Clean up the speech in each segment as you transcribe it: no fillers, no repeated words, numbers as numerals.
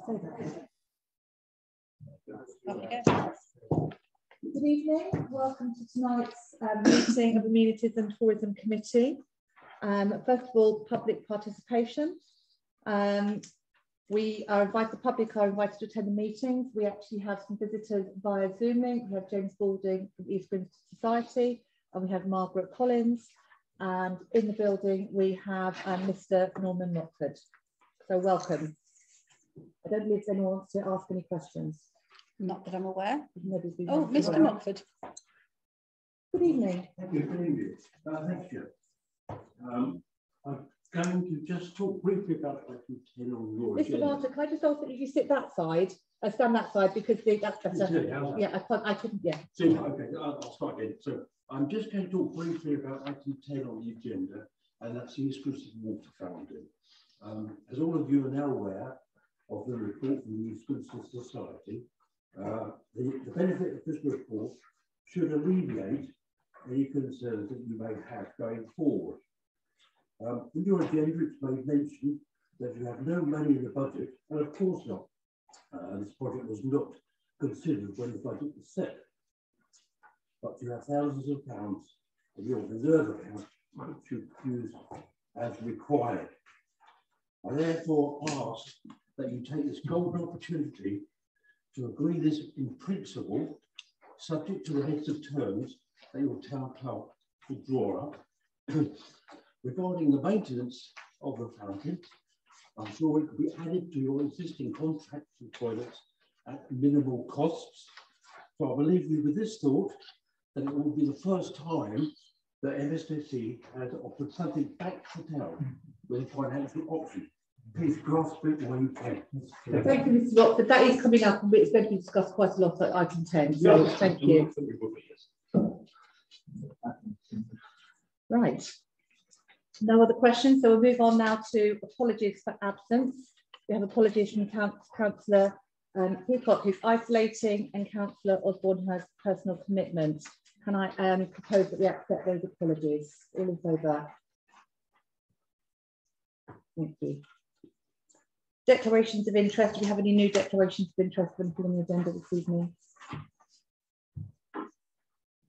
Okay. Good evening. Welcome to tonight's meeting of the Amenities and Tourism Committee. First of all, public participation. The public are invited to attend the meetings. We actually have some visitors via Zoom link. We have James Balding from East Grinstead Society, and we have Margaret Collins. And in the building, we have Mr. Norman Mockford. So welcome. I don't believe anyone wants to ask any questions. Not that I'm aware. Oh, Mr. Mockford. Good evening. Thank you. Good evening. Thank you. I'm going to just talk briefly about item 10 on your Mr. agenda. Barter, can I just ask that you sit that side? Stand that side because that's better. Yeah, I couldn't. Yeah. Okay, I'll start again. So I'm just going to talk briefly about item 10 on the agenda, and that's the East Grinstead Water Fountain. As all of you are now aware of the report from the East Grinstead Society, the benefit of this report should alleviate any concerns that you may have going forward. In your agenda, it's made mention that you have no money in the budget, and of course not. This project was not considered when the budget was set. But you have thousands of pounds of your reserve account which you use as required. I therefore ask that you take this golden opportunity to agree this in principle, subject to the list of terms that your town clerk will draw up. Regarding the maintenance of the fountain, I'm sure it could be added to your existing contracts and toilets at minimal costs. So I believe you with this thought that it will be the first time that MSDC has offered something back to town with a financial option. Please grasp it when you can. Thank you, Mr. Rockford. That is coming up and it's going to be discussed quite a lot at item 10. So thank you. Right. No other questions. So we'll move on now to apologies for absence. We have apologies from Councillor Peacock, who's isolating, and Councillor Osborne, who has personal commitment. Can I propose that we accept those apologies? All in favour? Thank you. Declarations of interest. Do we have any new declarations of interest on the agenda this evening?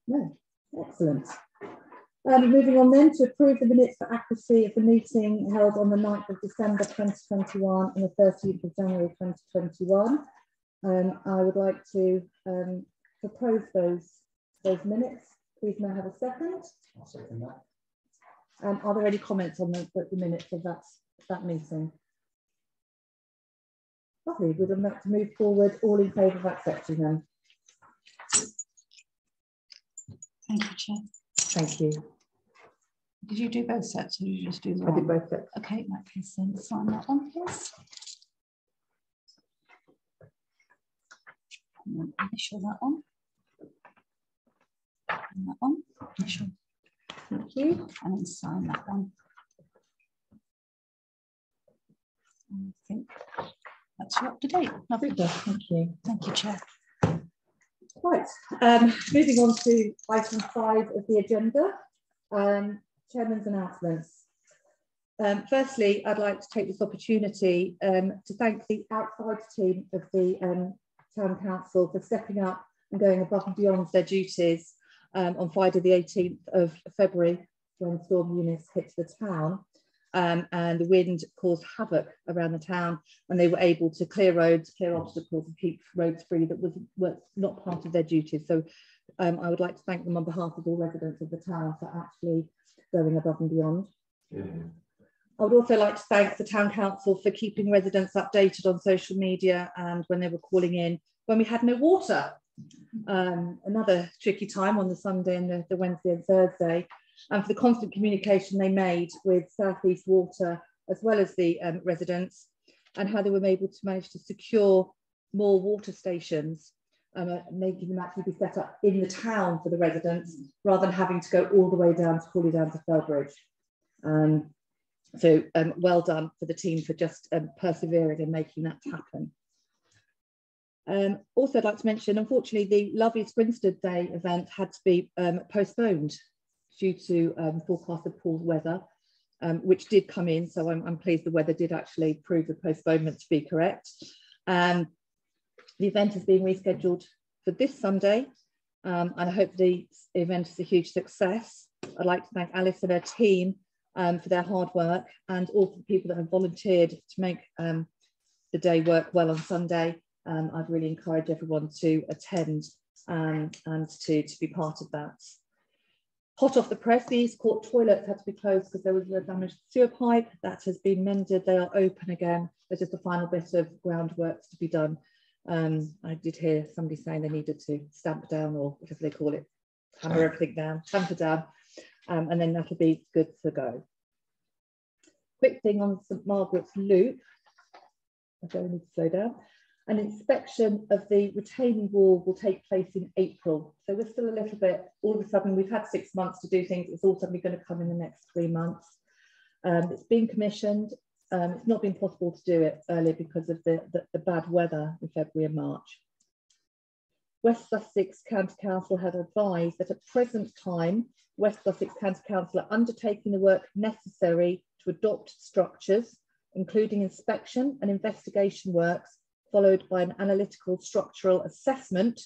No. Excellent. Moving on then to approve the minutes for accuracy of the meeting held on the 9th of December 2021 and the 13th of January 2021. I would like to propose those minutes. Please may I have a second? I'll second that. Are there any comments on the minutes of that meeting? Lovely. We'd like to move forward. All in favour of accepting them? Thank you, Chair. Thank you. Did you do both sets or did you just do the I one? did both sets. Okay, in that case then sign that one, please. And then initial that one. And that one. Initial. Thank you. And then sign that one. And I think that's up to date. Lovely. Thank you. Thank you, Chair. Right, moving on to item 5 of the agenda, Chairman's announcements. Firstly, I'd like to take this opportunity to thank the outside team of the Town Council for stepping up and going above and beyond their duties on Friday the 18th of February when Storm Eunice hit the town. And the wind caused havoc around the town, and they were able to clear roads, clear obstacles, and keep roads free that were not part of their duties. So I would like to thank them on behalf of all residents of the town for actually going above and beyond. Yeah. I would also like to thank the Town Council for keeping residents updated on social media and when they were calling in when we had no water. Another tricky time on the Sunday and the Wednesday and Thursday. And for the constant communication they made with South East Water, as well as the residents, and how they were able to manage to secure more water stations, making them actually be set up in the town for the residents, rather than having to go all the way down to Crawley down to Felbridge. So well done for the team for just persevering and making that happen. Also, I'd like to mention, unfortunately, the Love East Grinstead Day event had to be postponed due to forecasted poor weather, which did come in. So I'm pleased the weather did actually prove the postponement to be correct. The event is being rescheduled for this Sunday, and I hope the event is a huge success. I'd like to thank Alice and her team for their hard work, and all the people that have volunteered to make the day work well on Sunday. I'd really encourage everyone to attend and to be part of that. Hot off the press, the East Court toilets had to be closed because there was a damaged sewer pipe. That has been mended. They are open again. There's just a final bit of groundwork to be done. I did hear somebody saying they needed to stamp down, or whatever they call it, hammer everything down, tamper down, and then that'll be good to go. Quick thing on St Margaret's Loop. I don't need to slow down. An inspection of the retaining wall will take place in April. So we're still a little bit, all of a sudden, we've had 6 months to do things. It's all suddenly going to come in the next 3 months. It's been commissioned. It's not been possible to do it earlier because of the bad weather in February and March. West Sussex County Council had advised that at present time, West Sussex County Council are undertaking the work necessary to adopt structures, including inspection and investigation works, followed by an analytical structural assessment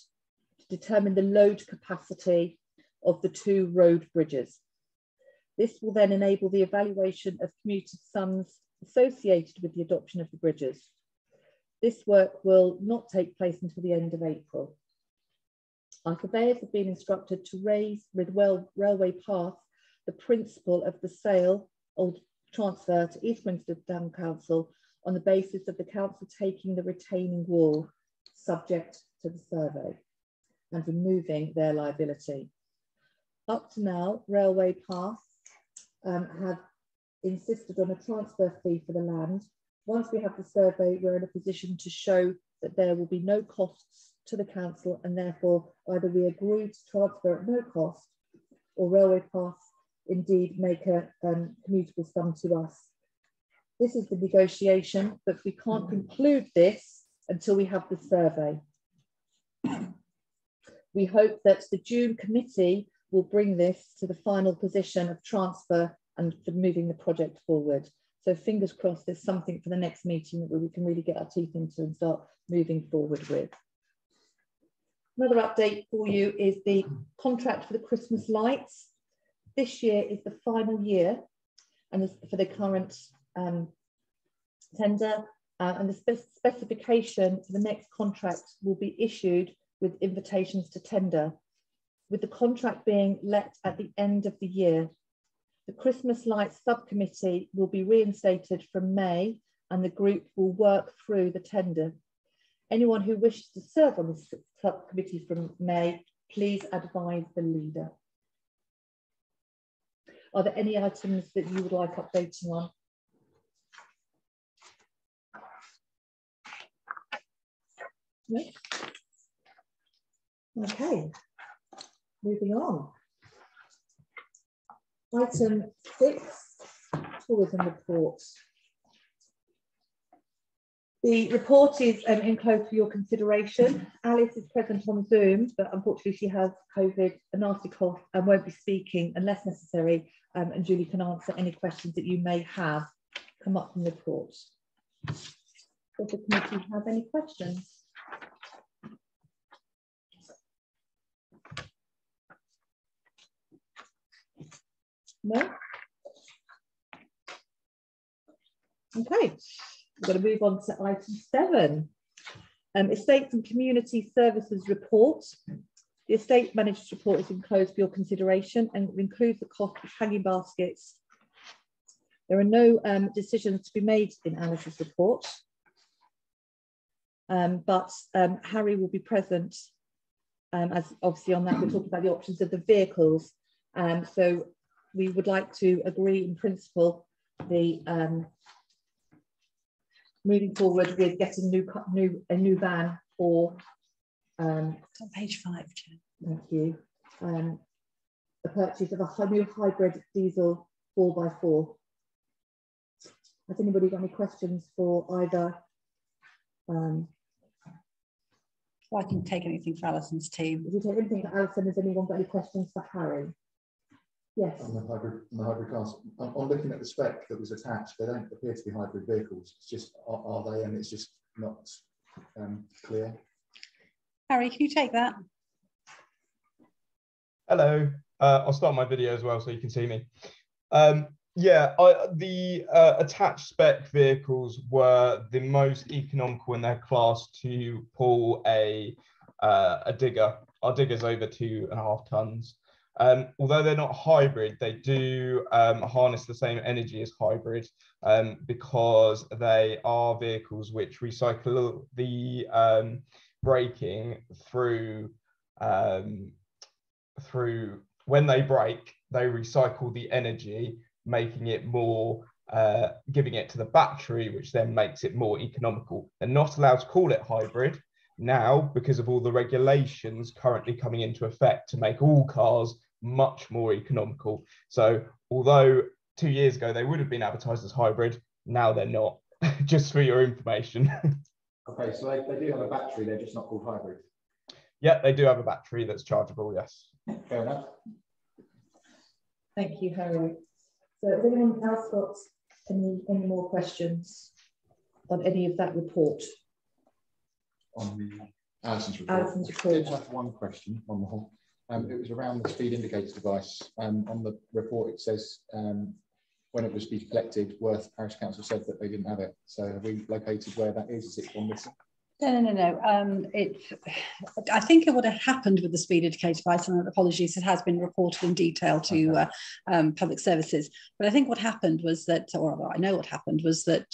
to determine the load capacity of the 2 road bridges. This will then enable the evaluation of commuter sums associated with the adoption of the bridges. This work will not take place until the end of April. Our surveyors have been instructed to raise with Railway Path the principle of the sale or transfer to East Grinstead Town Council on the basis of the council taking the retaining wall subject to the survey and removing their liability. Up to now, Railway Path have insisted on a transfer fee for the land. Once we have the survey, we're in a position to show that there will be no costs to the council, and therefore either we agree to transfer at no cost, or Railway Path indeed make a commutable sum to us. This is the negotiation, but we can't conclude this until we have the survey. We hope that the June committee will bring this to the final position of transfer and for moving the project forward. So fingers crossed there's something for the next meeting that we can really get our teeth into and start moving forward with. Another update for you is the contract for the Christmas lights. This year is the final year and for the current tender, and the specification for the next contract will be issued with invitations to tender, with the contract being let at the end of the year. The Christmas lights subcommittee will be reinstated from May, and the group will work through the tender. Anyone who wishes to serve on the subcommittee from May, please advise the leader. Are there any items that you would like updating on? No? Okay, moving on. Item 6, tourism report. The report is enclosed for your consideration. Alice is present on Zoom, but unfortunately she has COVID, a nasty cough, and won't be speaking unless necessary. And Julie can answer any questions that you may have come up from the report. Does the committee have any questions? No? Okay. We're going to move on to item 7, Estates and Community Services Report. The estate manager's report is enclosed for your consideration and includes the cost of hanging baskets. There are no decisions to be made in Alice's report, but Harry will be present, as obviously on that we're talking about the options of the vehicles. So we would like to agree in principle the moving forward with getting a new van or on page 5, Chair. Thank you. The purchase of a new hybrid diesel 4x4. Has anybody got any questions for either? Well, I can take anything for Alison's team. If you take anything for Alison, has anyone got any questions for Harry? Yes. On the hybrid cars, on looking at the spec that was attached, they don't appear to be hybrid vehicles. It's just, are they? And it's just not clear. Harry, can you take that? Hello, I'll start my video as well so you can see me. Yeah, the attached spec vehicles were the most economical in their class to pull a digger. Our digger's over 2.5 tons. Although they're not hybrid, they do harness the same energy as hybrid because they are vehicles which recycle the braking through when they brake, they recycle the energy, making it more, giving it to the battery, which then makes it more economical. They're not allowed to call it hybrid now because of all the regulations currently coming into effect to make all cars much more economical. So although 2 years ago they would have been advertised as hybrid, now they're not, just for your information. Okay, so they do have a battery, they're just not called hybrid. Yeah, they do have a battery that's chargeable, yes. Fair enough. Thank you, Harry. So has anyone else got any more questions on any of that report? On the Alison's report. Alison's I report. did have one question on the whole. It was around the speed indicator device. On the report, it says when it was to be collected, Worth Parish Council said that they didn't have it. So have we located where that is? Is it on this? No. I think it would have happened with the speed indicator device, and apologies, it has been reported in detail to public services. But I think what happened was that, or I know what happened was that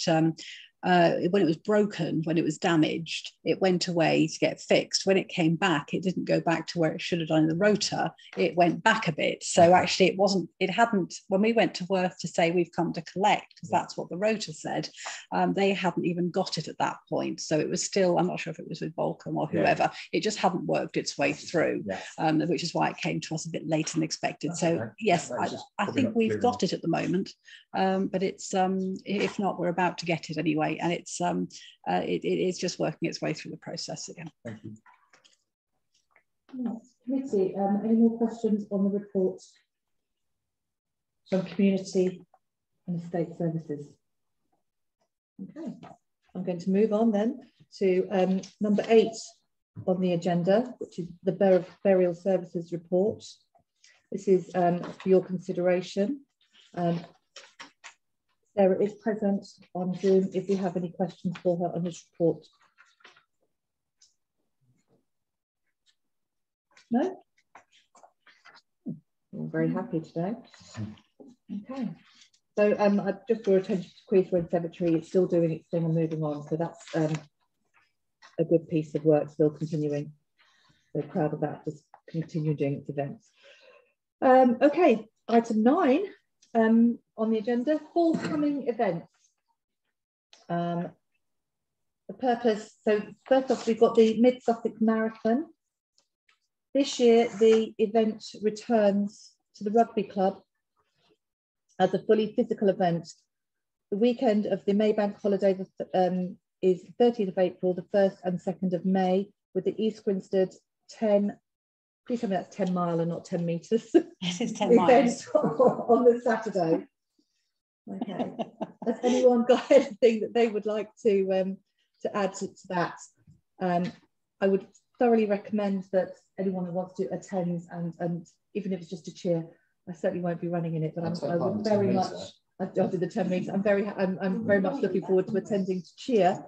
when it was broken, when it was damaged, it went away to get fixed. When it came back, it didn't go back to where it should have done in the rotor. It went back a bit. So actually it hadn't, when we went to Worth to say we've come to collect, because that's what the rotor said, they hadn't even got it at that point. So it was still, I'm not sure if it was with Volcom or whoever, it just hadn't worked its way through, which is why it came to us a bit later than expected. So yes, I think we've got it at the moment, but it's, if not, we're about to get it anyway. And it's it is just working its way through the process again. Thank you. Committee, any more questions on the report from Community and Estate Services? Okay, I'm going to move on then to number 8 on the agenda, which is the Burial Services report. This is for your consideration. Sarah is present on Zoom if you have any questions for her on this report. No? I'm very happy today. Okay. So I just draw attention to Queens Road Cemetery. It's still doing its thing and moving on. So that's a good piece of work still continuing. So proud of that, just continue doing its events. Okay, item 9. On the agenda, forthcoming events. The purpose, so first off, we've got the Mid-Suffix Marathon. This year, the event returns to the Rugby Club as a fully physical event. The weekend of the Maybank holiday is the 30th of April, the 1st and 2nd of May, with the East Grinstead 10, please tell me that's 10 mile and not 10 metres. It is 10 miles. On the Saturday. Okay. Has anyone got anything that they would like to add to that? I would thoroughly recommend that anyone who wants to attend and even if it's just a cheer, I certainly won't be running in it, but I would very much. I'll do the 10 meters. I'm very much looking forward to attending to cheer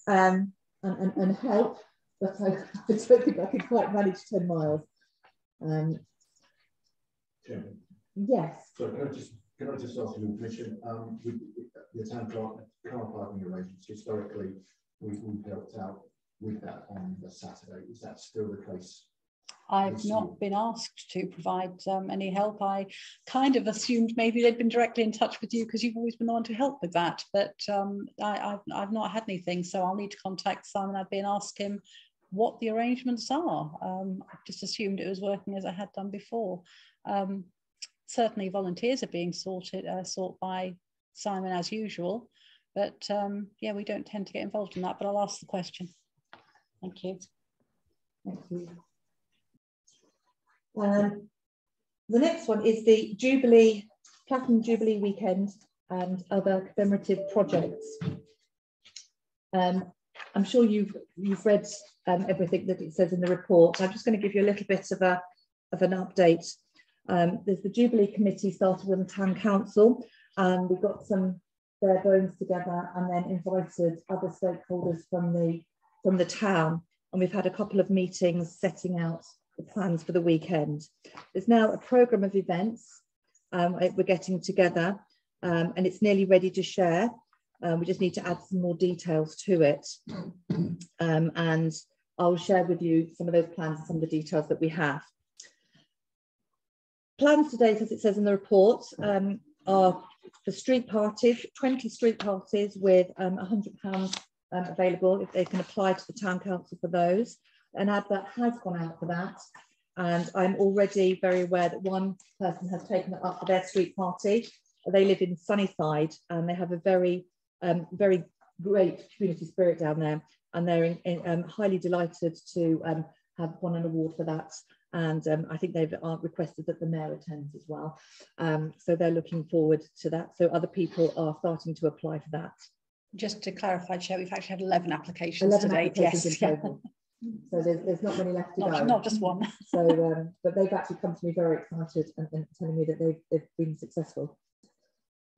and help, but I don't think I can quite manage 10 miles. Yes. So can I just ask you a question? With the town car parking arrangements, historically, we've helped out with that on the Saturday. Is that still the case? I've not been asked to provide any help. I kind of assumed maybe they'd been directly in touch with you because you've always been on to help with that, but I've not had anything, so I'll need to contact Simon Abbey and ask him what the arrangements are. I just assumed it was working as I had done before. Certainly volunteers are being sought by Simon as usual, but yeah, we don't tend to get involved in that, but I'll ask the question. Thank you. Thank you. The next one is the Jubilee, Platinum Jubilee weekend and other commemorative projects. I'm sure you've read everything that it says in the report. I'm just going to give you a little bit of an update. There's the Jubilee Committee started with the Town Council, and we've got some bare bones together, and then invited other stakeholders from the town, and we've had a couple of meetings setting out the plans for the weekend. There's now a programme of events we're getting together, and it's nearly ready to share. We just need to add some more details to it, and I'll share with you some of those plans and some of the details that we have. Plans to date, as it says in the report, are for street parties, 20 street parties with £100 available if they can apply to the Town Council for those. An advert has gone out for that, and I'm already very aware that one person has taken it up for their street party. They live in Sunnyside, and they have a very great community spirit down there, and they're highly delighted to have won an award for that. And I think they've requested that the mayor attends as well. So they're looking forward to that. So other people are starting to apply for that. Just to clarify, Chair, we've actually had 11 applications to date. Yes. So there's not many left to go. Not just one. So, but they've actually come to me very excited and telling me that they've been successful.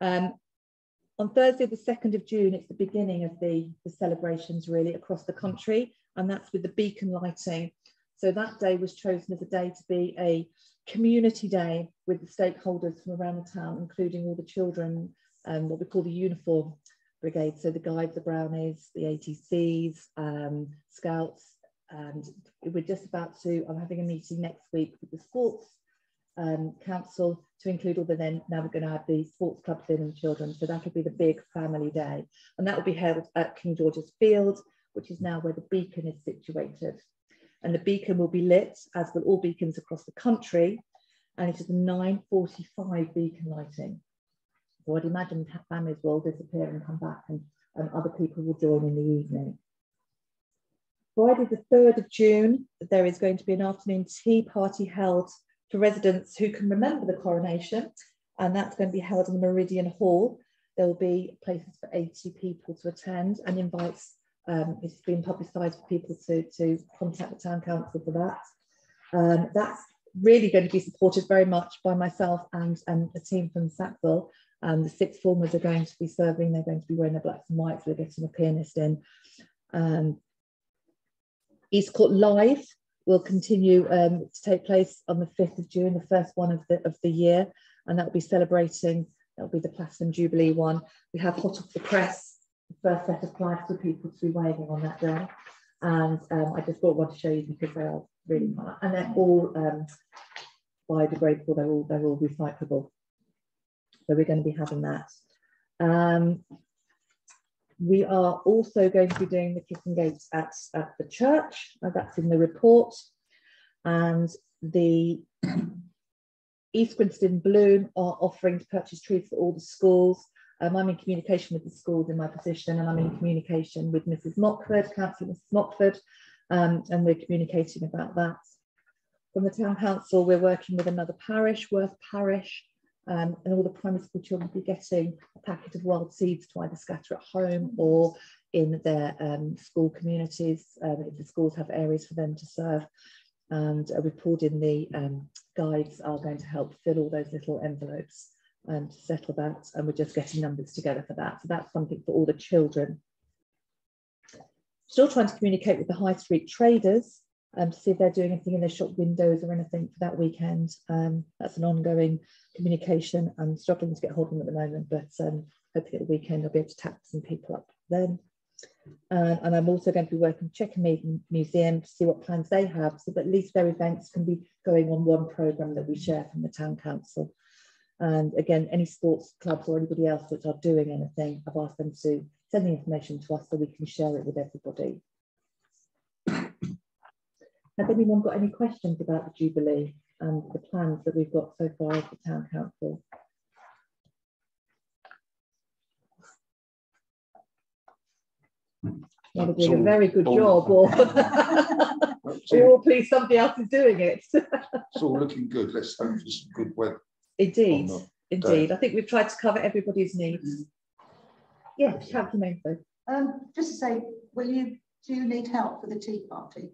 On Thursday, the 2nd of June, it's the beginning of the celebrations really across the country, and that's with the beacon lighting. So that day was chosen as a day to be a community day with the stakeholders from around the town, including all the children and what we call the uniform brigade. So the guides, the brownies, the ATCs, scouts, and we're just about to, I'm having a meeting next week with the sports council to include all the now we're going to have the sports clubs in and children. So that'll be the big family day. And that will be held at King George's Field, which is now where the beacon is situated. And the beacon will be lit, as will all beacons across the country, and it is a 9:45 beacon lighting. So I'd imagine families will disappear and come back, and other people will join in the evening. Friday the 3rd of June, there is going to be an afternoon tea party held for residents who can remember the coronation, and that's going to be held in the Meridian Hall. There will be places for 80 people to attend, and invites it's been publicised for people to contact the Town Council for that. That's really going to be supported very much by myself and a team from Sackville. The sixth formers are going to be serving, they're going to be wearing their blacks and whites, we're getting a pianist in. East Court Live will continue to take place on the 5th of June, the first one of the year, and that will be celebrating, that will be the Platinum Jubilee one. We have hot off the press, the first set of flags for people to be waving on that day, and I just thought I wanted to show you because they are really fun, and they're all biodegradable, they're all recyclable. So we're going to be having that. We are also going to be doing the kissing gates at the church. That's in the report. And the East Grinstead Bloom are offering to purchase trees for all the schools. I'm in communication with the schools in my position, and I'm in communication with Mrs. Mockford, Councillor Mrs. Mockford, and we're communicating about that. From the Town Council, we're working with another parish, Worth Parish, and all the primary school children will be getting a packet of wild seeds to either scatter at home or in their school communities, if the schools have areas for them to serve. And we've pulled in the guides are going to help fill all those little envelopes to settle that, and we're just getting numbers together for that. So that's something for all the children. Still trying to communicate with the high street traders to see if they're doing anything in their shop windows or anything for that weekend. That's an ongoing communication. I'm struggling to get hold of them at the moment, but hopefully at the weekend I'll be able to tap some people up then. And I'm also going to be working with Checkermead Museum to see what plans they have, so that at least their events can be going on one programme that we share from the Town Council. And again, any sports clubs or anybody else that are doing anything, I've asked them to send the information to us so we can share it with everybody. Has anyone got any questions about the Jubilee and the plans that we've got so far as the Town Council? Well, they're doing a very good job, or please somebody else is doing it. It's all looking good. Let's hope for some good weather. Indeed, indeed. I think we've tried to cover everybody's needs. Yes, Councillor Mainford. Just to say, do you need help for the tea party?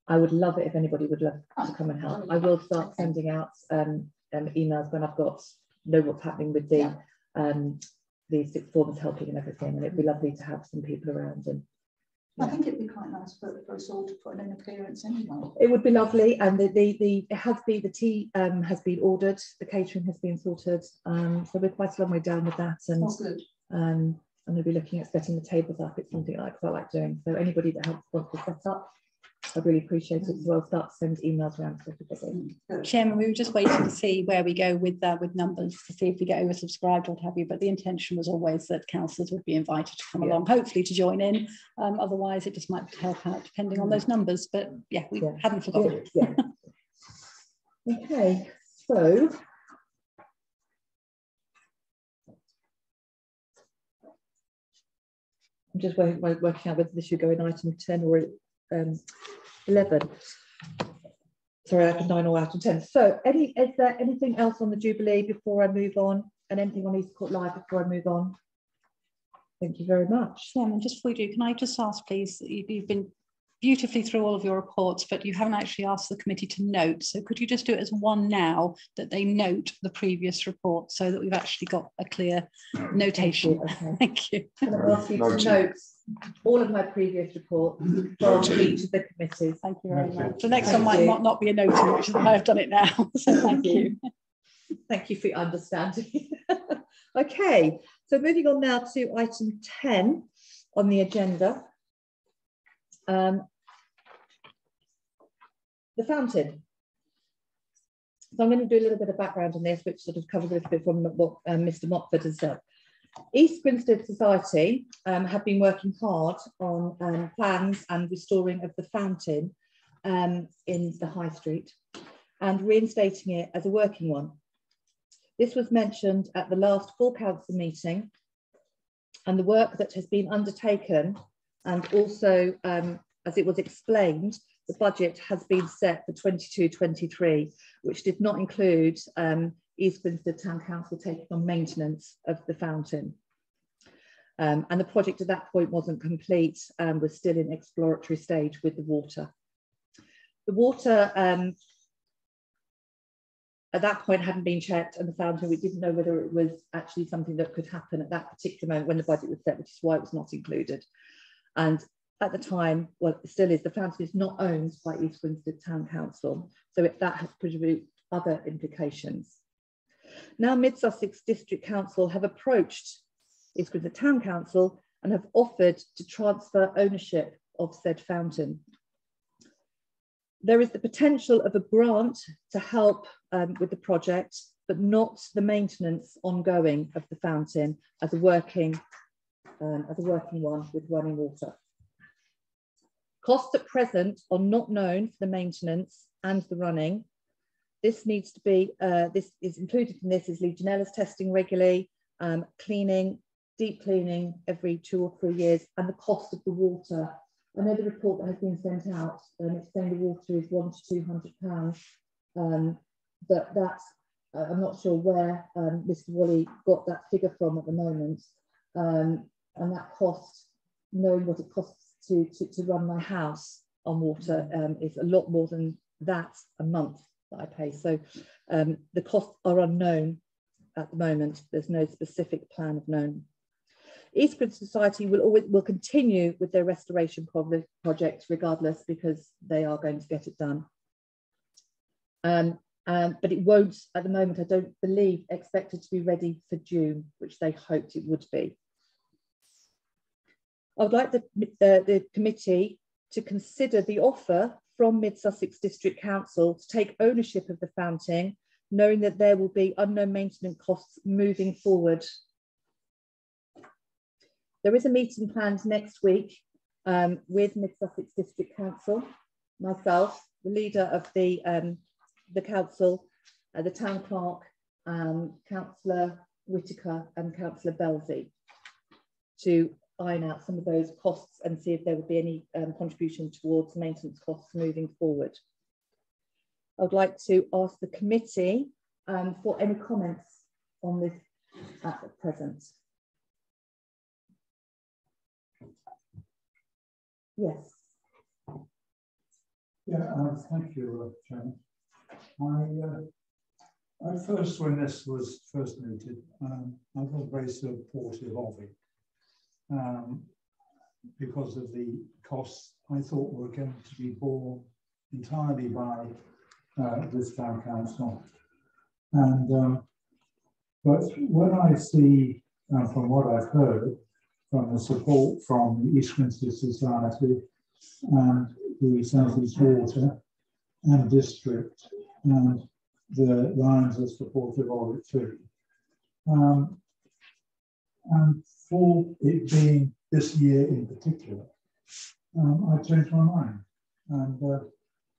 I would love it if anybody would love to come and help. I will start sending out emails when I've know what's happening with the sixth formers helping and everything, and it'd be lovely to have some people around. And I think it'd be quite nice for us all to put in an appearance anyway. It would be lovely, and the tea has been ordered, the catering has been sorted, so we're quite a long way down with that, and good. And we'll be looking at setting the tables up. It's something I quite like doing. So anybody that helps want to set up, I'd really appreciate it. So I'll start to send emails around to everybody. Chairman, we were just waiting to see where we go with numbers, to see if we get oversubscribed or what have you. But the intention was always that councillors would be invited to come along, hopefully to join in. Otherwise, it just might help out depending on those numbers. But yeah, we hadn't forgotten. Okay, so I'm just working out whether this should go in item 10 or 11. Sorry, I have 9 or item 10. So is there anything else on the Jubilee before I move on, and anything on East Court Live before I move on? Thank you very much. Chairman, just before you do, can I just ask, please, you've been beautifully through all of your reports, but you haven't actually asked the committee to note. So could you just do it as one now, that they note the previous report, so that we've actually got a clear notation? Thank you. Thank you. Can I ask you to note all of my previous reports from each of the committees? Thank you very much. The next one might not be a noting, which is why I've done it now. So thank you. Thank you for your understanding. Okay, so moving on now to item 10 on the agenda. The fountain. So I'm going to do a little bit of background on this, which sort of covers a little bit from what Mr. Motford has said. East Grinstead Society have been working hard on plans and restoring of the fountain in the High Street and reinstating it as a working one. This was mentioned at the last full council meeting, and the work that has been undertaken, and also as it was explained, the budget has been set for 22-23, which did not include East Grinstead Town Council taking on maintenance of the fountain. And the project at that point wasn't complete, was still in exploratory stage with the water. The water at that point hadn't been checked, and the fountain, we didn't know whether it was actually something that could happen at that particular moment when the budget was set, which is why it was not included. And at the time, well, it still is, the fountain is not owned by East Grinstead Town Council, so that has produced other implications. Now Mid Sussex District Council have approached East Grinstead Town Council and have offered to transfer ownership of said fountain. There is the potential of a grant to help with the project, but not the maintenance ongoing of the fountain as a working one with running water. Costs at present are not known for the maintenance and the running. This needs to be, this is included in this is Legionella's testing regularly, cleaning, deep cleaning every 2 or 3 years, and the cost of the water. I know the report that has been sent out, it's saying the water is £100 to £200, but that's, I'm not sure where Mr. Wally got that figure from at the moment, and that cost, knowing what it costs to run my house on water is a lot more than that a month that I pay. So the costs are unknown at the moment. There's no specific plan of known. East Grinstead Society will continue with their restoration projects regardless, because they are going to get it done. But it won't, at the moment, I don't believe, expected to be ready for June, which they hoped it would be. I would like the committee to consider the offer from Mid Sussex District Council to take ownership of the fountain, knowing that there will be unknown maintenance costs moving forward. There is a meeting planned next week with Mid Sussex District Council, myself, the leader of the council, the town clerk, Councillor Whitaker and Councillor Belsey, to iron out some of those costs and see if there would be any contribution towards maintenance costs moving forward. I would like to ask the committee for any comments on this at present. Yes. Yeah, thank you, Chairman. At first, when this was first noted, I was very supportive of it because of the costs I thought were going to be borne entirely by this town council. And but when I see, from what I've heard, from the support from the East Grinstead Society and the South East Water and District, and the Lions are supportive of it too. And for it being this year in particular, I changed my mind. And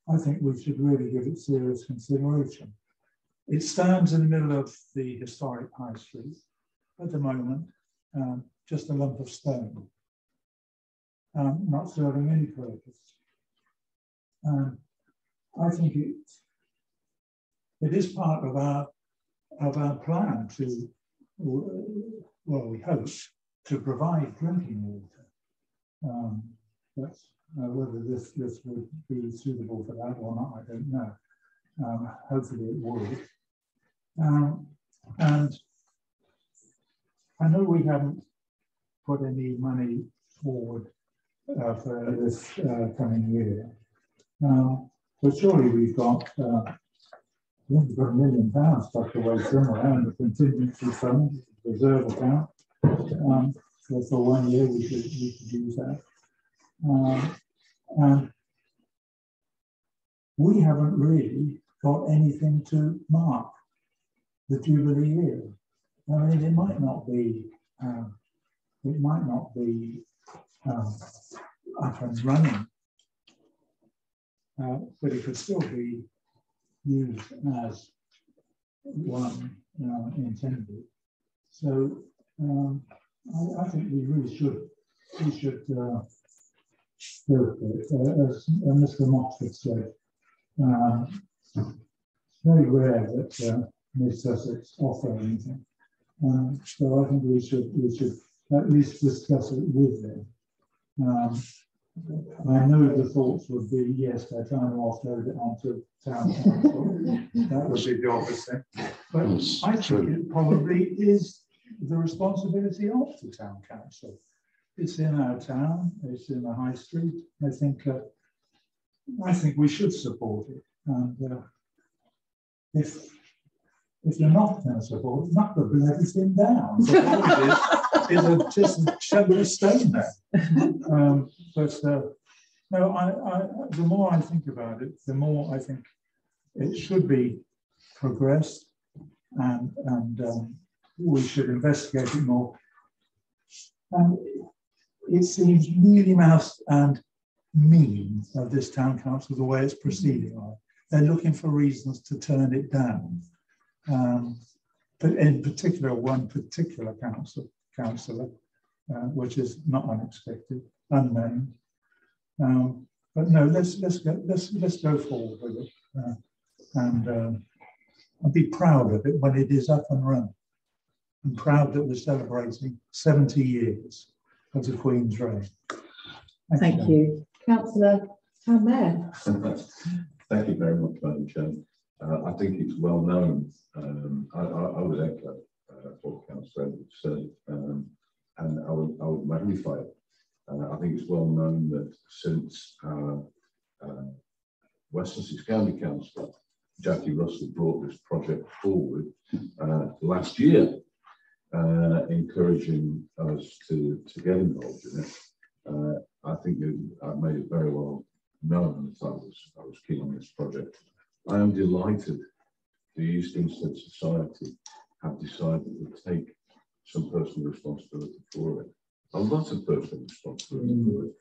I think we should really give it serious consideration. It stands in the middle of the historic High Street at the moment, just a lump of stone, not serving any purpose. I think it is part of our plan to, well, we hope to provide drinking water. But whether this would be suitable for that or not, I don't know. Hopefully it would. And I know we haven't put any money forward for this coming year. But surely we've got £1 million tucked away somewhere in the contingency fund, reserve account. So for 1 year we could use that. And we haven't really got anything to mark the Jubilee year. I mean, it might not be up and running, but it could still be used as one intended. So I think we really should go for it. As Mr. Moxford said, it's very rare that Mid-Sussex offer anything. So I think we should at least discuss it with them. I know the thoughts would be, yes, they're trying to offload it onto town council. That would be the obvious thing. But I think it probably is the responsibility of the town council. It's in our town, it's in the high street. I think we should support it. And if you're not going to support it, not to bring everything down. Is just a shovel of stone there. But no, the more I think about it, the more I think it should be progressed, and we should investigate it more. And it seems mealy mouthed and mean of this town council the way it's proceeding on. They're looking for reasons to turn it down. But in particular, one particular councillor, which is not unexpected, unnamed. But no, let's go forward with it, and be proud of it when it is up and running. I'm proud that we're celebrating 70 years of the Queen's reign. Thank you. Councillor Town Mayor. Thank you very much, Madam Chairman. I think it's well known. I would echo what Councillor Edwards said, and I would magnify it. I think it's well known that since West Sussex County Councillor Jackie Russell brought this project forward last year, encouraging us to get involved in it. I think I've made it very well known that I was keen on this project. I am delighted the East Grinstead Society have decided to take some personal responsibility for it. A lot of personal responsibility for it.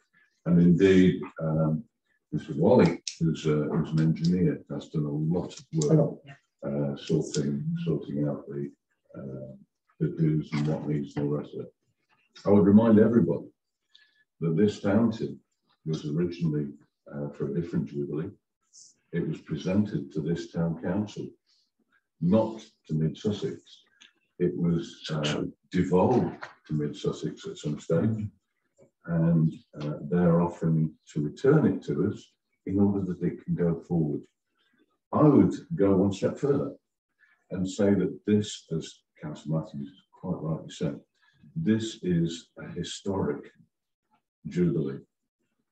And indeed, Mr. Wally, who's an engineer, has done a lot of work sorting out the do's and what needs and all the rest of it. I would remind everybody that this fountain was originally for a different Jubilee. It was presented to this town council, not to Mid-Sussex. It was devolved to Mid-Sussex at some stage. and they're offering to return it to us in order that it can go forward. I would go one step further and say that this, as Councillor Matthews quite rightly said, this is a historic jubilee.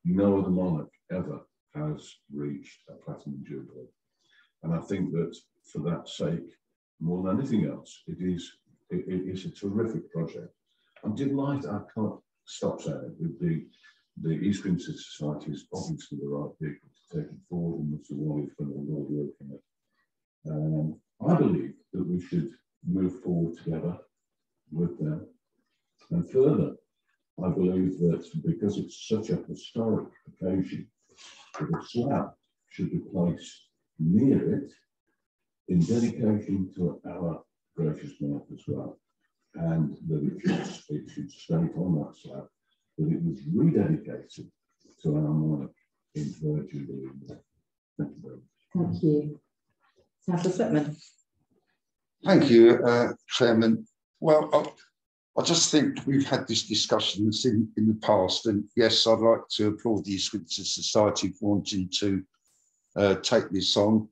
No other monarch ever has reached a platinum jubilee. And I think that for that sake, more than anything else, it is a terrific project. I'm delighted, I can't stop saying it, the East Grinstead Society is obviously the right vehicle to take it forward, and Mr. Wally's done a lot of work in it. I believe that we should move forward together with them. And further, I believe that because it's such a historic occasion, that a slab should be placed near it in dedication to our gracious monarch as well, and that it should state on that slab that it was rededicated to our monarch in her jubilee. Thank you very much. Thank you. Councillor Sweatman. Thank you, Chairman. Well, I just think we've had this discussion in the past, and yes, I'd like to applaud the East Grinstead Society for wanting to take this on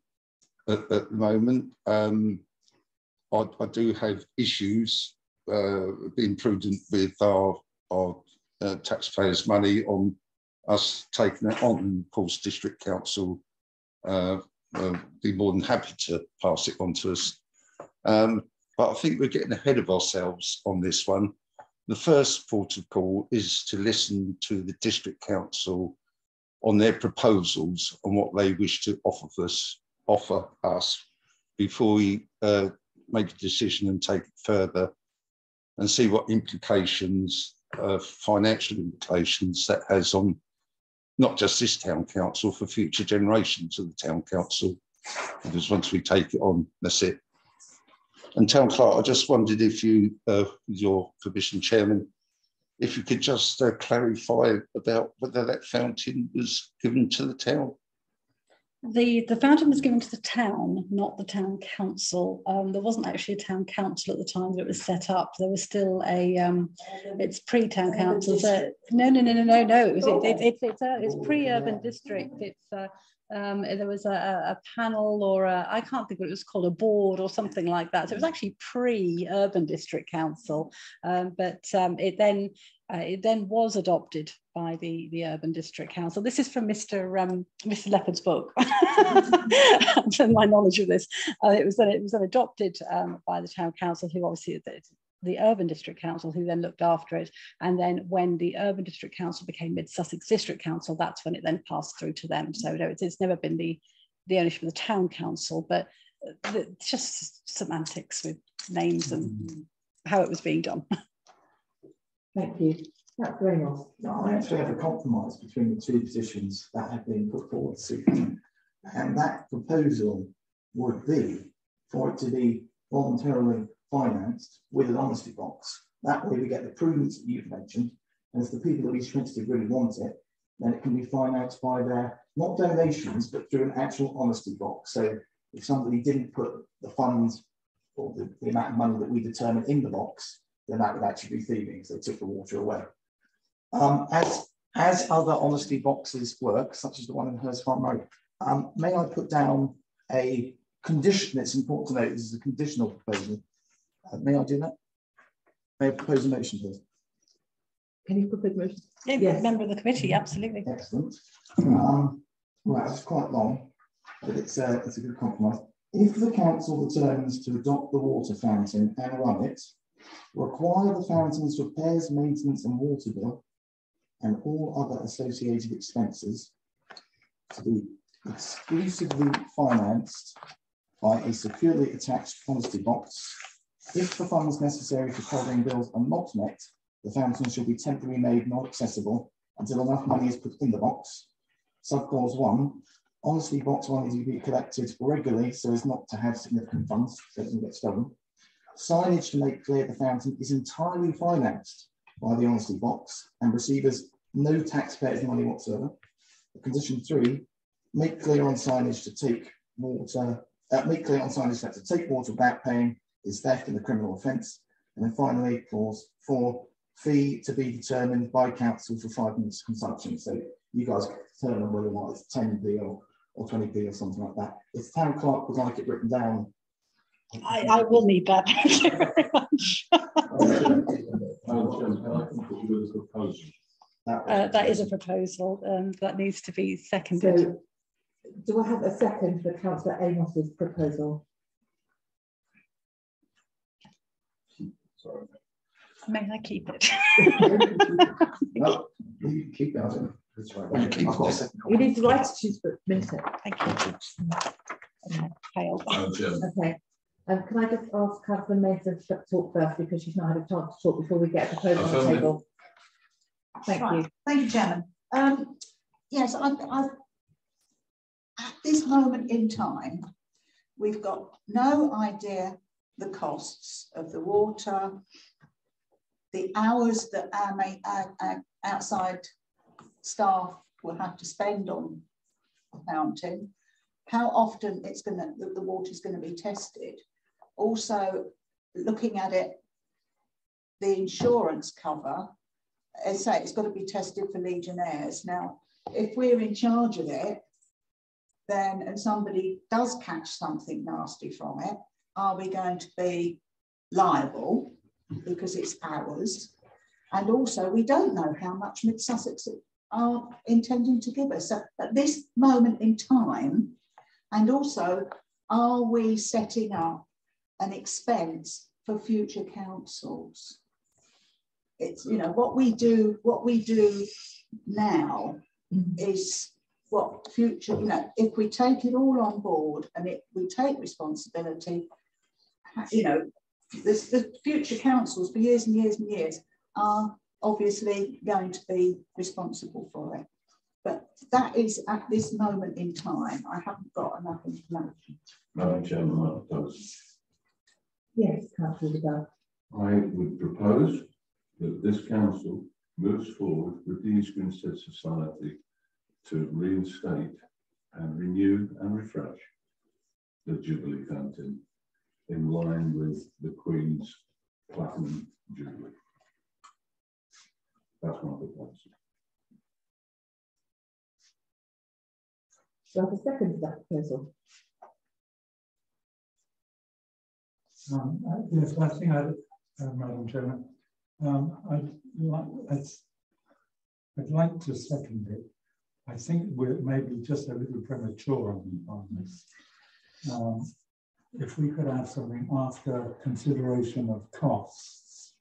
at the moment. I do have issues being prudent with our taxpayers' money on us taking it on. And of course, District Council be more than happy to pass it on to us. But I think we're getting ahead of ourselves on this one. The first port of call is to listen to the District Council on their proposals on what they wish to offer us before we make a decision and take it further, and see what implications, financial implications that has on not just this town council, for future generations of the town council. Because once we take it on, that's it. And Town Clerk, I just wondered if you, with your permission, Chairman, if you could just clarify about whether that fountain was given to the town. The fountain was given to the town, not the town council. There wasn't actually a town council at the time that it was set up. There was still a, it's pre-town council. So no. It's pre-urban district. There was a panel, or I can't think what it was called, a board or something like that. So it was actually pre-urban district council, but it then was adopted by the urban district council. This is from Mr. Leopard's book. To my knowledge of this, it was then adopted by the town council, who obviously the urban district council, who then looked after it. And then when the urban district council became Mid Sussex District Council, that's when it then passed through to them. So no, it's never been the ownership of the town council, but it's just semantics with names and how it was being done. Thank you. That's very nice. No, I actually have a compromise between the two positions that have been put forward this evening, and that proposal would be for it to be voluntarily financed with an honesty box. That way we get the prudence that you've mentioned, and if the people of East Grinstead really want it, then it can be financed by their, not donations, but through an actual honesty box. So if somebody didn't put the funds or the amount of money that we determine in the box, then that would actually be thieving, because they took the water away. As other honesty boxes work, such as the one in Hurst Farm Road, may I put down a condition? It's important to note this is a conditional proposal. May I do that? May I propose a motion, please? Can you propose a motion? Yeah, yes. Member of the committee, absolutely. Excellent. Right, it's quite long, but it's a good compromise. If the council determines to adopt the water fountain and run it, require the fountain's repairs, maintenance and water bill and all other associated expenses to be exclusively financed by a securely attached honesty box. If the funds necessary for covering bills are not met, the fountain shall be temporarily made not accessible until enough money is put in the box. Subclause 1, honesty box 1 is to be collected regularly so as not to have significant funds, so it doesn't get stolen. Signage to make clear the fountain is entirely financed by the honesty box and receivers no taxpayers' money whatsoever. Condition 3, make clear on signage to take water. Make clear on signage that to take water without paying is theft and a criminal offence. And then finally, clause 4, fee to be determined by council for 5 minutes of consumption. So you guys determine whether or not it's 10p or 20p or something like that. If the town clerk would like it written down, I will need that. Thank you very much. That is a proposal that needs to be seconded. So, do I have a second for Councillor Amos's proposal? sorry. May I keep it? No, you can keep that. That's right. I've got a second. You need to write it, she's minute. Thank you. Okay, failed. Okay. Can I just ask Councillor Mason to talk first, because she's not had a chance to talk before we get a proposal on the table. Thank you. Thank you, Chairman. Yes, I've at this moment in time, we've got no idea the costs of the water, the hours that our outside staff will have to spend on the fountain, how often the water is going to be tested. Also, looking at it, the insurance cover, as I say, it's got to be tested for Legionnaires. Now, if we're in charge of it, then, and somebody does catch something nasty from it, are we going to be liable because it's ours? And also, we don't know how much Mid Sussex are intending to give us. So at this moment in time, and also, are we setting up an expense for future councils? It's, you know, what we do now is what future, you know, if we take it all on board and we take responsibility, you know, the future councils for years and years and years are obviously going to be responsible for it. But that is at this moment in time. I haven't got enough information. Madam Chairman, I propose. Yes, Councillor Liddell. I would propose that this council moves forward with the East Grinstead Society to reinstate and renew and refresh the Jubilee Fountain in line with the Queen's Platinum Jubilee. That's my proposal. Do I have a second to that proposal? Yes, I think Madam Chairman, I'd like to second it. I think we're maybe just a little premature on this. If we could have something after consideration of costs.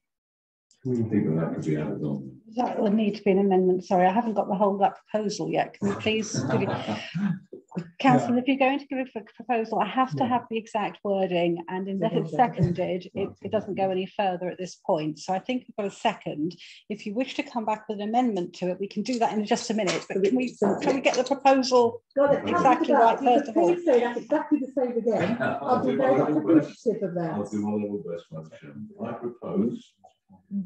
We think that could be added on. That will need to be an amendment. Sorry, I haven't got the whole of that proposal yet. Can you please give it? Councillor, if you're going to give a proposal, I have to have the exact wording, and unless it's seconded, it doesn't go any further at this point. So I think we've got a second. If you wish to come back with an amendment to it, we can do that in just a minute. But can we get the proposal exactly right first of all? Please say that exactly the same again. I'll be very much appreciative of that. I'll do my level best, Madam Chairman. I propose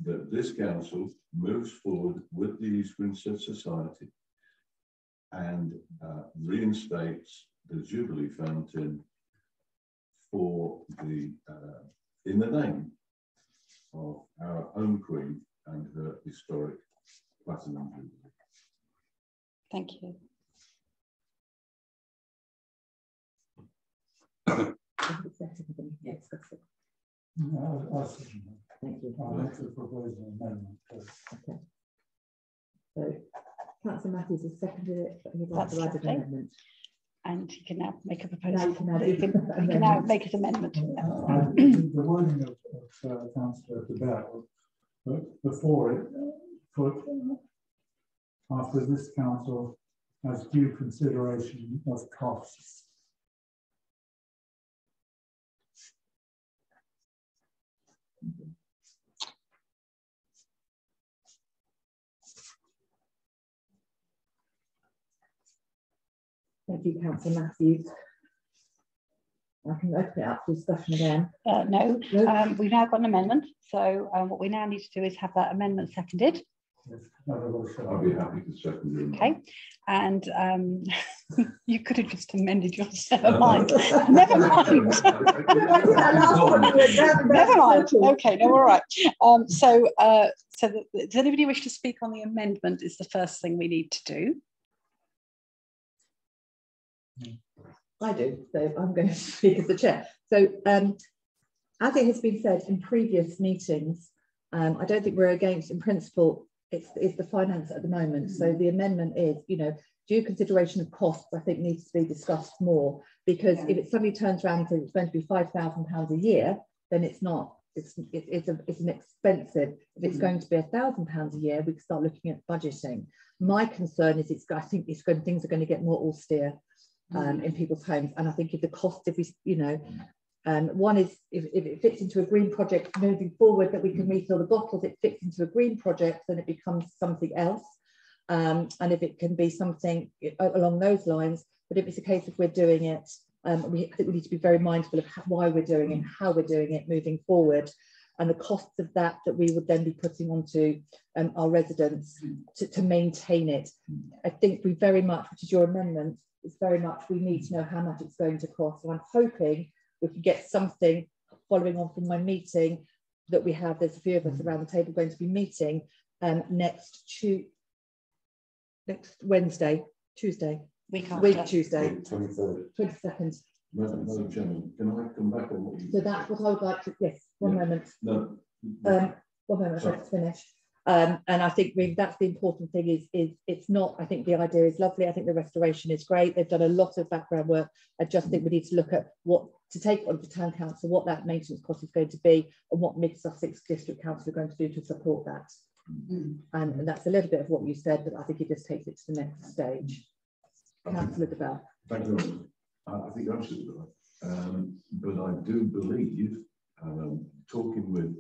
that this council moves forward with the East Grinstead Society and reinstates the Jubilee Fountain for the in the name of our own Queen and her historic Platinum Jubilee. Thank you. Yes, thank you. I'll make the proposal amendment. Okay. So, Councillor Matthews has seconded it, but he'd like to add an amendment. And you can now make a proposal. Now you can now make an amendment. The wording of Councillor Liddell, but before it, put after this council has due consideration of costs. Thank you, Councillor Matthews. I can open it up to discussion again. No, we've now got an amendment. So what we now need to do is have that amendment seconded. Yes, I'll be happy to second it. Okay, and You could have just amended your mind. Never mind. Never mind. Okay, no, all right. So does anybody wish to speak on the amendment? Is the first thing we need to do. I do, so I'm going to speak as the chair. So as it has been said in previous meetings, I don't think we're against, in principle, it's the finance at the moment. So the amendment is, you know, due consideration of costs, I think needs to be discussed more, because if it suddenly turns around and says it's going to be £5,000 a year, then it's not. It's an expensive. If it's going to be £1,000 a year, we can start looking at budgeting. My concern is I think things are going to get more austere in people's homes, and I think if the cost, if we, you know, one is if it fits into a green project moving forward, that we can refill the bottles. It fits into a green project, then it becomes something else. And if it can be something along those lines, but if it's a case of we're doing it, I think we need to be very mindful of why we're doing it, how we're doing it moving forward, and the costs of that we would then be putting onto our residents to maintain it. I think we very much, which is your amendment, is very much we need to know how much it's going to cost. So I'm hoping we can get something following on from my meeting that we have. There's a few of us around the table going to be meeting next Tuesday, week Tuesday, 23rd, 22nd. Madam Chairman, can I come back on what you? So that's what I would like to. Yes, one moment. No. 1 moment. I'd like to finish. And I think that's the important thing. Is it's not. I think the idea is lovely. I think the restoration is great. They've done a lot of background work. I just think we need to look at what to take on to town council, what that maintenance cost is going to be, and what Mid Sussex District Council are going to do to support that. And that's a little bit of what you said, but I think it just takes it to the next stage. Councillor de Bell. Thank you very much. I think you're absolutely right. But I do believe, talking with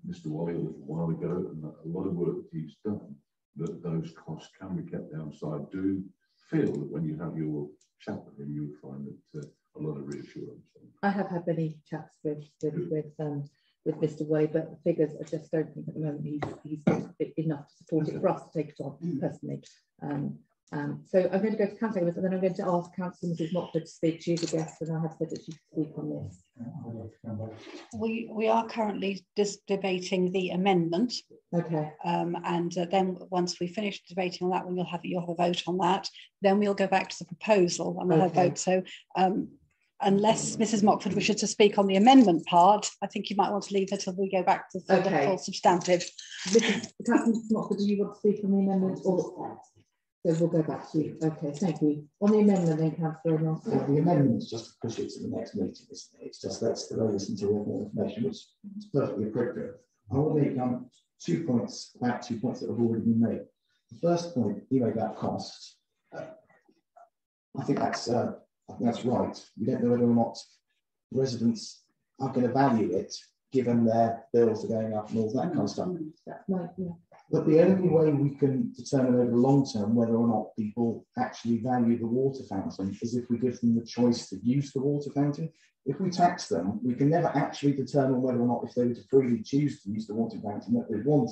Mr. Wally a little while ago, and a lot of work that he's done, that those costs can be kept down. So I do feel that when you have your chat with him, you'll find that a lot of reassurance. I have had many chats with Mr. Wally, but the figures I just don't think at the moment he's enough to support it for us to take it on personally. So I'm going to go to Councillor Evans, and then I'm going to ask Councillor Mrs. Motford to speak. She's a guest, and I have said that she can speak on this. We are currently just debating the amendment. Okay. And then once we finish debating on that one, you'll have a vote on that. Then we'll go back to the proposal and we'll have a vote. So unless Mrs. Mockford wishes to speak on the amendment part, I think you might want to leave her till we go back to the full substantive. Mrs. Mockford, do you want to speak on the amendment, or? So we'll go back to you. Okay, thank you. On the amendment then, Councillor Ross. The amendment is just to push it to the next meeting, isn't it? It's just that's the latest until we have more information, which is perfectly appropriate. I will make 2 points that have already been made. The first point, you made about costs. I think that's right. We don't know whether or not residents are going to value it, given their bills are going up and all that kind of stuff. That's right, yeah. But the only way we can determine over the long term whether or not people actually value the water fountain is if we give them the choice to use the water fountain. If we tax them, we can never actually determine whether or not, if they were to freely choose to use the water fountain, that they want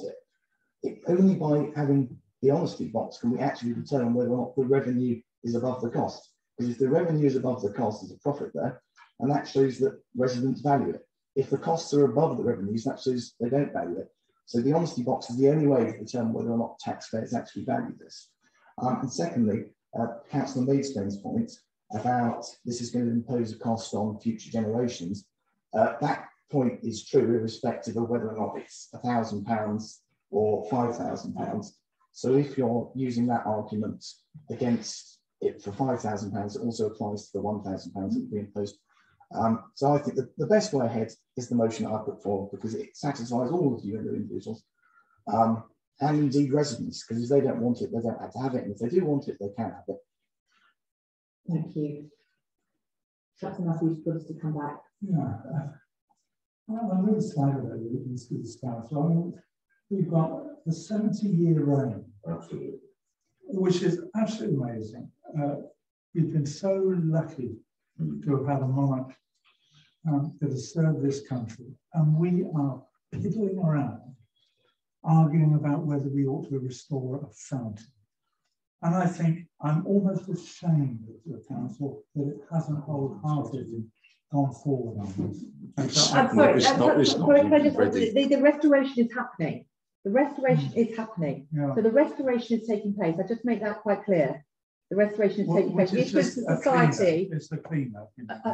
it. Only by having the honesty box can we actually determine whether or not the revenue is above the cost. Because if the revenue is above the cost, there's a profit there, and that shows that residents value it. If the costs are above the revenues, that shows they don't value it. So the honesty box is the only way to determine whether or not taxpayers actually value this. And secondly, Councillor Maidstone's point about this is going to impose a cost on future generations. That point is true irrespective of whether or not it's £1,000 or £5,000. So if you're using that argument against it for £5,000, it also applies to the £1,000 that will be imposed. So I think the best way ahead is the motion I put forward, because it satisfies all of you individuals and indeed residents, because if they don't want it, they don't have to have it, and if they do want it, they can have it. Thank you. Councillor Matthews, for us to come back. Yeah, I'm really excited about this discussion. So I mean, we've got the 70-year reign, Absolutely, which is absolutely amazing. We've been so lucky to have had a monarch that has served this country, and we are piddling around arguing about whether we ought to restore a fountain. And I think I'm almost ashamed of the council that it hasn't wholeheartedly gone forward on this. I'm sorry, the restoration is happening. The restoration is happening. Yeah. So the restoration is taking place. I just make that quite clear. The restoration is taking place. The Issuance to Society. It's the cleanup.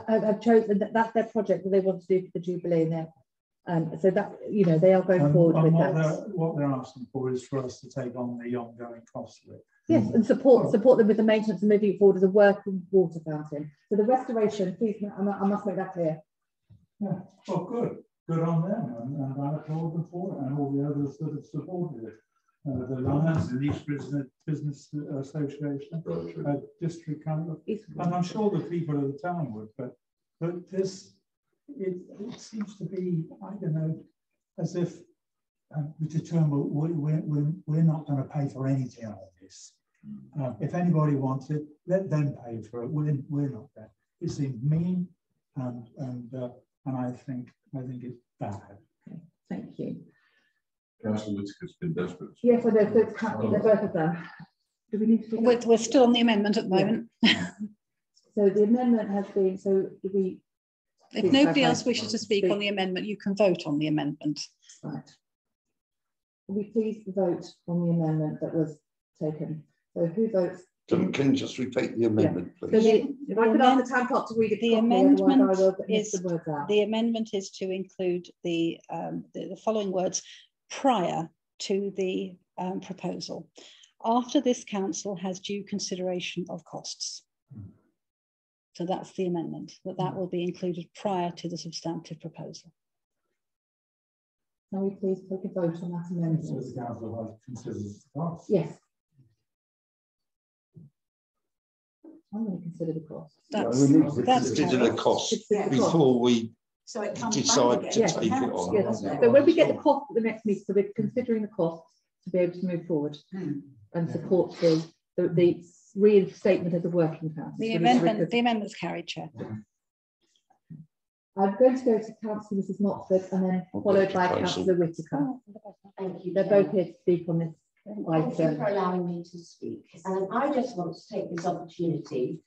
I've chosen that's their project that they want to do for the Jubilee, and so that they are going forward with that. What they're asking for is for us to take on the ongoing cost of it. Yes, and support them with the maintenance and moving it forward as a working water fountain. So the restoration, please, I must make that clear. Yeah, well, good on them, and I applaud them for it, and all the others that have supported it. The Lions, the East Business Association, District Council, and I'm sure the people of the town would, but this, it seems to be, I don't know, as if we determine we're not going to pay for anything out of this. If anybody wants it, let them pay for it. We're not there. It seems mean, and I think it's bad. Okay, thank you. Councillor Whitaker's been desperate. Yes, I know. So it's happening. They're both of them. Do we need to? We're still on the amendment at the moment. Yeah. So the amendment has been. So do we? If nobody else wishes to speak on the amendment, you can vote on the amendment. Right. Will we please vote on the amendment that was taken? So who votes? Can you just repeat the amendment, Yeah. please? So if I could ask the town clerk to read it. The amendment is to include the following words prior to the proposal. After this council has due consideration of costs. So that's the amendment, that will be included prior to the substantive proposal. Can we please take a vote on that amendment? So the council has considered the cost. Yes. I'm going to consider the cost. We need to consider the cost before we decide to take it on. Yes. So when we get the cost at the next meeting, so we're considering the costs to be able to move forward and support the reinstatement of the working council. The amendment's carried, Chair. I'm going to go to Councillor Mrs. Motford and then followed by Councillor Whitaker. Thank you. They're both here to speak on this. Thank you for allowing me to speak. I just want to take this opportunity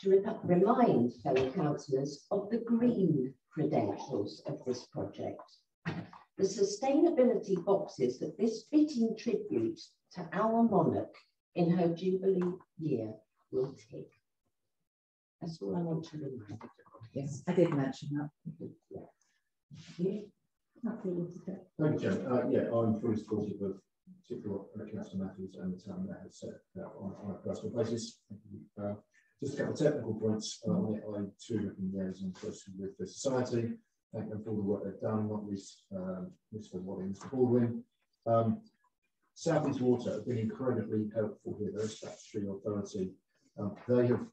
to remind fellow councillors of the green credentials of this project. The sustainability boxes that this fitting tribute to our monarch in her Jubilee year will tick. That's all I want to remind. Yes, I did mention that. Yeah. Thank you, Chair. Yeah, I'm fully supportive of particularly what Councillor Matthews and the town mayor has said on a personal basis. Just a couple of technical points. I too have been liaising closely with the society. Thank them for all the work they've done, not least Mr. Waddy and Mr. Baldwin. South East Water have been incredibly helpful here. They're a statutory authority. They have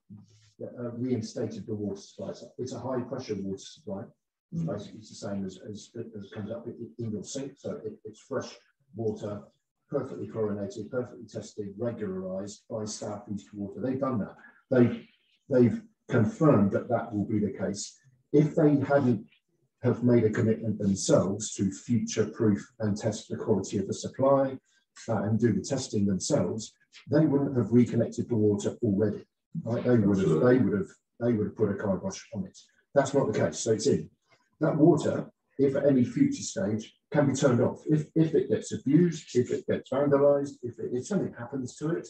reinstated the water supply. It's a high pressure water supply. It's basically the same as comes up in your sink. So it's fresh water, perfectly chlorinated, perfectly tested, regularised by South East Water. They've done that. They've confirmed that will be the case. If they hadn't have made a commitment themselves to future-proof and test the quality of the supply and do the testing themselves, they wouldn't have reconnected the water already. Right? They would have put a kibosh on it. That's not the case. So it's in. That water, if at any future stage, can be turned off. If it gets abused, if it gets vandalised, if something happens to it,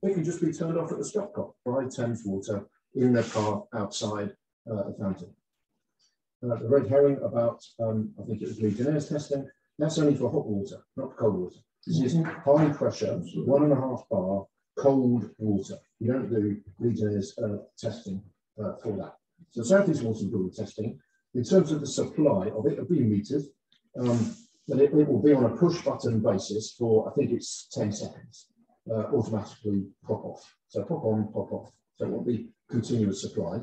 it can just be turned off at the stopcock by Thames Water in their car outside a fountain. The red herring about, I think it was Legionnaires testing, that's only for hot water, not cold water. This is high pressure, 1.5 bar, cold water. You don't do Legionnaires testing for that. So South East Water will do the testing. In terms of the supply of it, it'll be metered, but it will be on a push button basis for, I think it's 10 seconds, automatically pop off. So pop on, pop off. So it won't be continuous supply.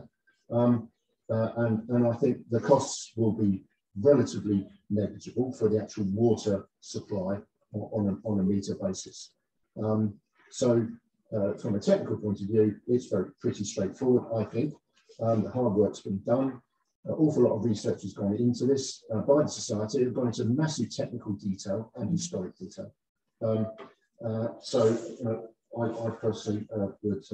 And I think the costs will be relatively negligible for the actual water supply on a meter basis. So from a technical point of view, it's pretty straightforward, I think. The hard work's been done. An awful lot of research has gone into this by the society. Have gone into massive technical detail and historic detail. So I personally would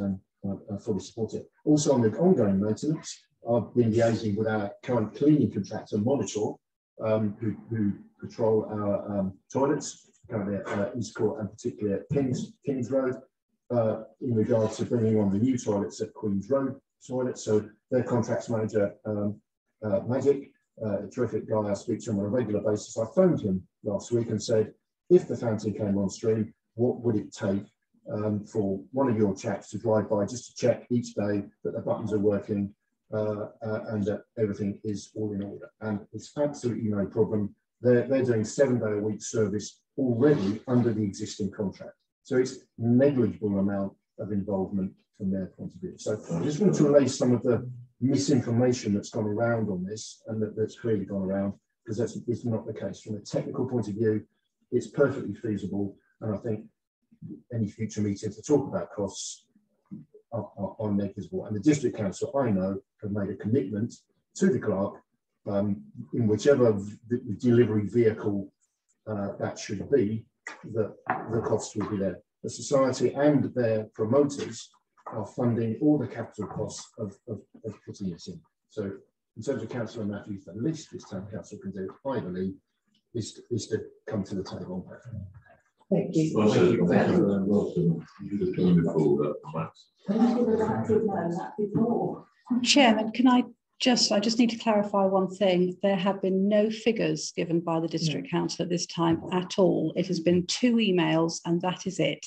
fully support it. Also on the ongoing maintenance, I've been liaising with our current cleaning contractor, Monitor, who patrol our toilets, currently at East Court and particularly at Kings Road, in regard to bringing on the new toilets at Queen's Road toilets. So their contracts manager, Magic, a terrific guy, I speak to him on a regular basis. I phoned him last week and said, if the fountain came on stream, what would it take for one of your chaps to drive by just to check each day that the buttons are working and that everything is all in order? And it's absolutely no problem. They're doing 7-day-a-week service already under the existing contract. So it's negligible amount of involvement from their point of view. So I just want to relay some of the misinformation that's gone around on this, and that's clearly gone around, because it's not the case. From a technical point of view, it's perfectly feasible, and I think any future meeting to talk about costs are negligible. And the district council, I know, have made a commitment to the clerk in whichever the delivery vehicle that should be, that the costs will be there. The society and their promoters are funding all the capital costs of putting this in. So in terms of Councillor Matthews, the least this town council can do, I believe, is to come to the table. Thank you. Well, thank you very much. You just joined before that. Chairman, can I just need to clarify one thing. There have been no figures given by the district council at this time at all. It has been 2 emails and that is it.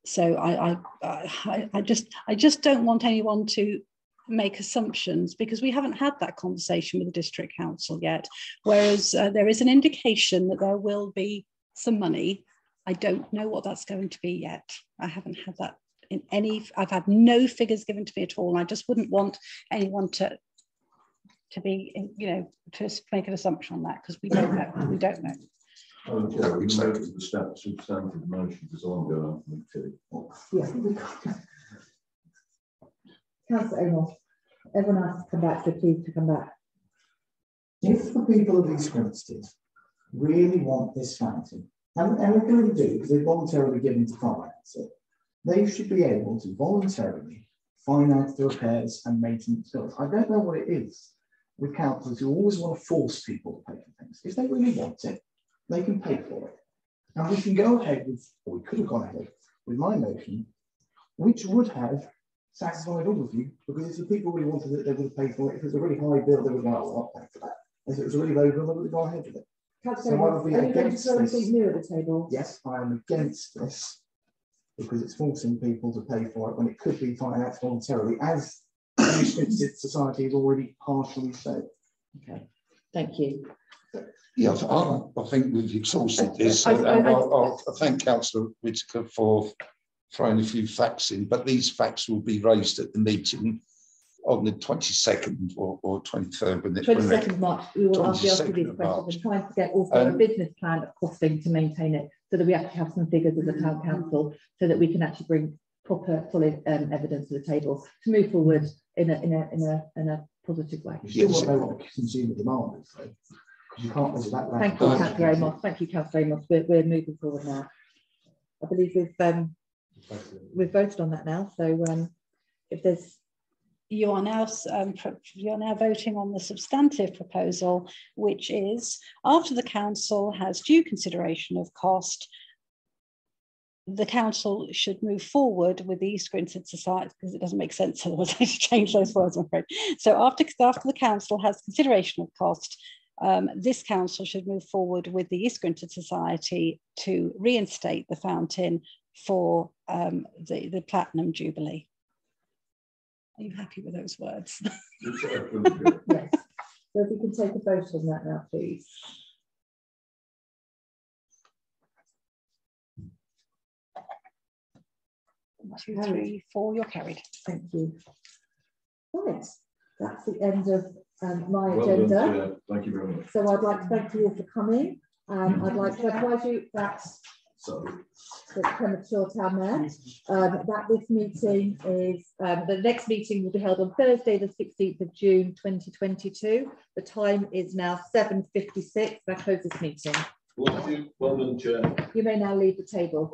So I just don't want anyone to make assumptions, because we haven't had that conversation with the district council yet. Whereas there is an indication that there will be some money. I don't know what that's going to be yet. I haven't had that in any, I've had no figures given to me at all. And I just wouldn't want anyone to be, to make an assumption on that, because we don't know. We don't know. Yeah, we know the substantive motion design go out. Yeah. Councillor Amos, everyone else has come back, so please to come back. If the people of East Grinstead really want this fountain, and they really do, because they're voluntarily given to finance it, they should be able to voluntarily finance the repairs and maintenance bills. I don't know what it is with councillors who always want to force people to pay for things. If they really want it, they can pay for it. And we can go ahead with, or we could have gone ahead with my motion, which would have satisfied all of you, because if the people really wanted it, they would have paid for it. If it was a really high bill, they would have gone, oh, I'll pay for that. If it was a really low bill, they would have gone ahead with it. So I would be against this. New at the table? Yes, I am against this, because it's forcing people to pay for it when it could be financed voluntarily, as the society has already partially said. Okay, thank you. Yeah, I think we've exhausted this. I thank Councillor Whitaker for throwing a few facts in, but these facts will be raised at the meeting on the 22nd or 23rd. 22nd of March, we will ask these questions and trying to get also a business plan of costing to maintain it, so that we actually have some figures as a town council, so that we can actually bring proper, solid evidence to the table to move forward in a positive way. You still won't know what consumer demand is, though. You can't measure that. Thank you, Councillor Amos. Thank you, Councillor Amos. We're moving forward now. I believe we've voted on that now. So if there's, you are now voting on the substantive proposal, which is, after the council has due consideration of cost, the council should move forward with the East Grinstead Society, because it doesn't make sense otherwise to change those words, I'm afraid. So after the council has consideration of cost, this council should move forward with the East Grinstead Society to reinstate the fountain for the Platinum Jubilee. Are you happy with those words? Yes. So if we can take a vote on that now, please. Two, three, four, you're carried. Thank you. Right, that's the end of my agenda. Thank you very much. So I'd like to thank you all for coming. I'd like to advise you that the premature town mayor, that this meeting is, the next meeting will be held on Thursday, the 16th of June, 2022. The time is now 7:56. I close this meeting. Well done, Chair. You may now leave the table.